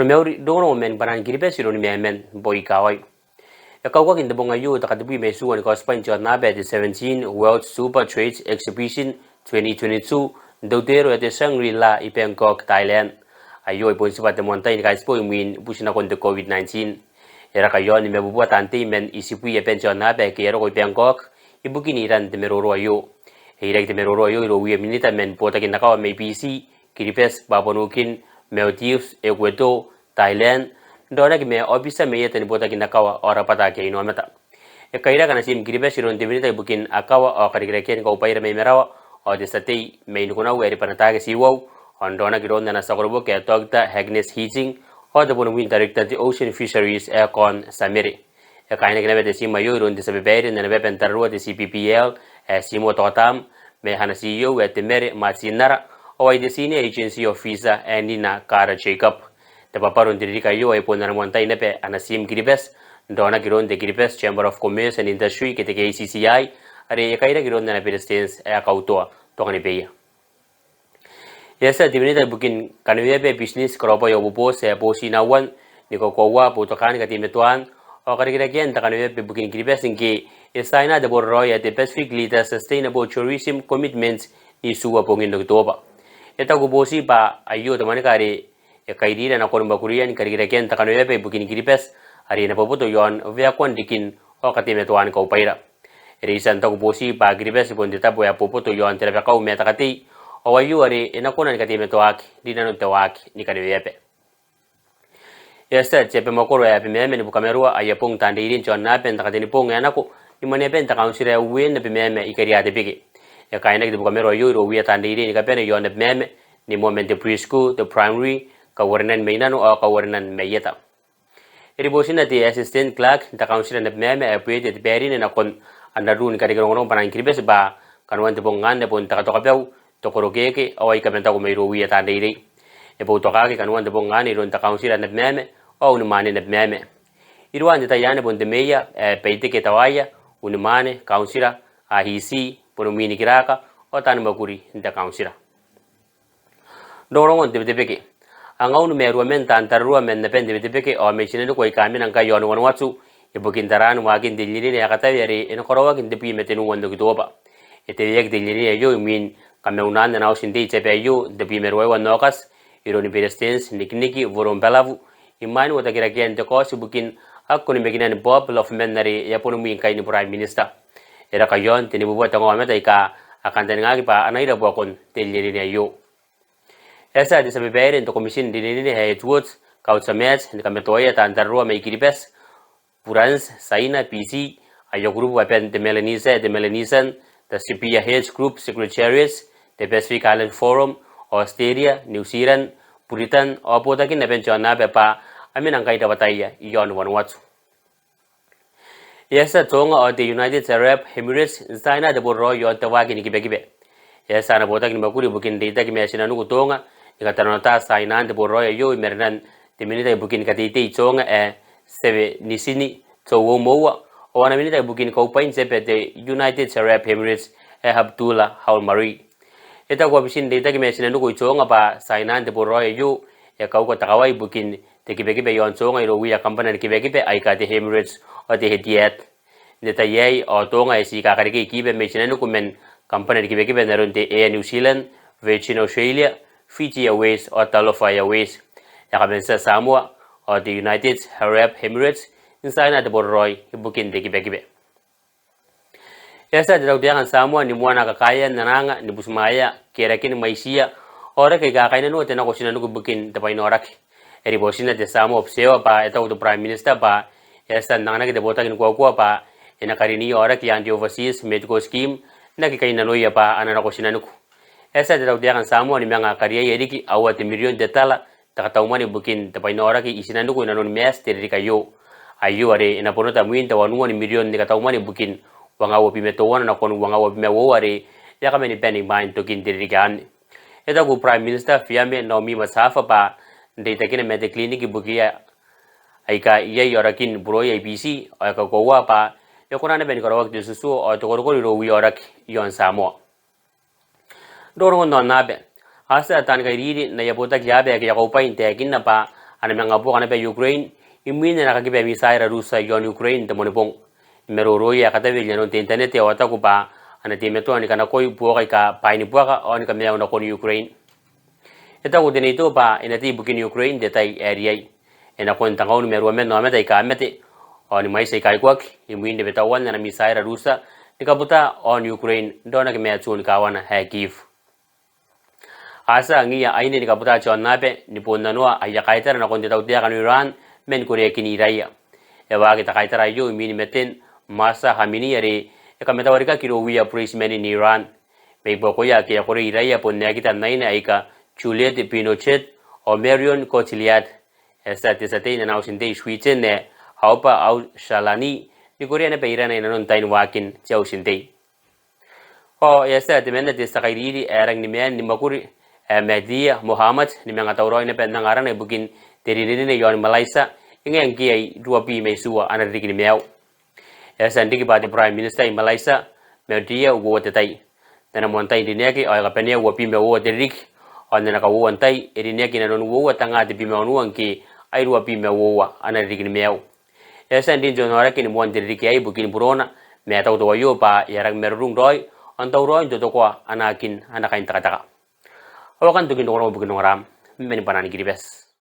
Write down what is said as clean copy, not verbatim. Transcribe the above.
Primary dono men banan Kiribati ron men boy kawai. Kau in the Bongayu, the Katabi Mesu and Cospan Jonabe, the 17 World Super Trade Exhibition 2022, Dotero at the Shangri-La, Bangkok, Thailand. Ayo points about the mountain guys point win, pushing up on the COVID-19. Erakayon, Mebuat Antimen, Isipi, Benjonabe, Kero, Bangkok, Ibukiniran, the Meroroyo. He like the Meroroyo, we a minute men, Potakinaka, may PC, Kiribati, Babonukin, Maldives, Ecuador, Thailand. Dona me obisa me yeten bota kinakawa ora pata ke ino mata e kaira kana sim Kiribati ron devinita bukin akawa o karigreken ko paira me merawa o de satei me nukuna weri panata ke siwo on dona giron na sakrobo ke togta Agnes Heating o de bonwin director the Ocean Fisheries Econ Samiri e kaina gele de sima yo ron de sabebere na be pentarro de CPPL e simo totam me hana CEO e temere matsinara o ai de senior agency officer Anina Kara Jacob. The paparon dirika yo ay punan monta inepe anasim Kiribati dona giron de Kiribati Chamber of Commerce and Industry ke KCCI are kaira giron na presidents e akauto to kani beya yesa divinita bukin kanwepe business kropo yo bupo se posi na wan niko kowa putokan ka timetuan o karigira gen ta kanwepe bukin Kiribati nge esaina de borro ya de Pacific Leader Sustainable Tourism Commitments isu apongin no toba eta gubosi ba ayo to manikari kaidira na kon bakurian karigira ken takano yape bukin Kiribati ari na paputo yon via kon dikin o katime tuan ko paira risan ta bosi ba Kiribati bondita boya paputo yon tera ka umeta kati o ayu ari ina konan katime tuak dinano tawak ni kanu yape yesta chepe makoro yape meme ni bukamerua ayapong tande irin jon na pen takatini pong anako ni mane pen takansira wen na meme ikaria de bigi ya kaina de bukamero ayu ro wi tande irin ka pen yon meme ni moment de preschool the primary kawarnan mainano o kawarnan mayeta iribosina ti assistant clerk ta council na meme appointed berin na kon anarun ka Rongorongo panan Kiribati ba kanwan te bongan de bon ta to kapau to korogeke o ai kamenta ko meiro wi ta deire e bo to ka ke kanwan de bongan iron ta council na meme o un mane na meme irwan ta yane bon de meya peite ke tawaya un mane council a hisi por mini kiraka o tan makuri nda council Rongorongo de beke angau no meru men tantarua men na pende beke o me chine ko ikami nan ka yon won watsu e bukin taran wa kin dilini ne akata yari en korowa kin de pi metenu wondo kitoba ete yek dilini yo min kameunan na ausin de chepe yo de pi meru wa nokas ironi perestens nikniki voron belavu imani wata kira kian de ko bukin akko ni meginan bob of menari ya ponu min kai ni prime minister era kayon tini buwa tango ameta ika akan tenga pa anaira bokon dilini yo esa de sabebere en commission dinini headwoods kautsamet en kametoya tantarua me Kiribati purans saina PC ayo group weapon de Melanesian the CPA Heads Group Secretariats the Pacific Island Forum Australia New Zealand Puritan opota kin ben jona bepa amin ang kaita bataya iyon wanwatsu yesa tonga of the United Arab Emirates saina de borro yo tawagi ni kibe yesa na bota kin makuri bukin data ki mesina nu tonga ikatanota sainan de borroya yo mernan de minita bukin katite chonga sebe nisini chowo mowa ona minita bukin ko pain sepe de United Arab Emirates Abdullah Haulmari eta ko bisin data ki mesina no ko chonga ba sainan de borroya yo kau ko takawai bukin de kibeke yon chonga iro wi company kibeke ai ka de Emirates o de hediat deta yai o tonga si ka karike kibe mesina no men company kibeke naron de New Zealand Virgin Australia Fiji Airways or Talofa Airways. Yakabensa Samoa or the United Arab Emirates inside the Borroy, Bukin de Kibekibe. Yesa de Laudian Samoa, ni Mwana Kakaya, Nananga, ni Busmaya, Kerakin Maisia, or a Kakaina no Tenakosina Bukin, the Painorak. Eribosina de Samo of Sewa by the Prime Minister by Yesa Nana de Botan in Guaguapa, in a Karini or the overseas medical scheme, Nakikaina Noya by Anakosinanuku. Esa de Laudian Samoa ni mga karya yeriki awat milyon de tala takataumani bukin tapay na oraki isinanu ko nanon mes tiri kayo ayu are inapunota muin tawanuan milyon ni kataumani bukin wangawa pimetowan na kon wangawa pimewo are yakame ni penny mind tokin tiri kan eta ko Prime Minister Fiame Naomi Masafa pa data kin med clinic bukia aika iya yorakin broy ABC ay ka kowa pa yakuna na ben karawak disusu o to ko ro wi orak yon Samoa Rongorongo nabe asa tan kairiri na yabota kyabe ke yakopa inte kinna pa ana menga po kana be Ukraine imine na kagibe misaira Rusa yon Ukraine te monipong meroro ya kata be no internet ya wata ko ba ana timeto ani kana koi po ka paini po ka on ka meuna ko Ukraine eta ko denito ba inati bukin Ukraine de tai area ena ko tangau ni meru men no meta ka mete on mai sai kai kwak imine betawan na misaira Rusa nikabuta on Ukraine dona ke me chun kawana ha Kiev asa ngia aine nikabuta chon nabe ni ponna no aya kaitara na konde tautia kan Iran men Korea kini raya ewa kita kaitara yo imini meten masa hamini are ekameta warika kiro wiya policemen in Iran me bokoya ke Korea raya ponne kita naina aika Juliet Pinochet o Marion Cotillard esa tesate na usinte switchen ne haupa au shalani ni Korea ne peira na non tain wakin chau sinte o esa de men de sakairi erang ni men ni makuri media Muhammad ni menga tauro ne pen nangara ne bukin teriri ne yon Malaysia ingeng kiai dua pi mesua ana dikini meau esa ndiki ba prime minister in Malaysia media wo tetai tena montai dineki ay kapenia wo pi mewo derik on na ka wo antai dineki na non wo tanga di pi mewo anki ay dua pi mewo ana dikini meau esa ndin jonora kini mon derik ay bukin burona me tau do yo pa yarang merung roi on tau roi do kwa anakin anakain taka awakan tukin orang bukin orang meni panani kiribes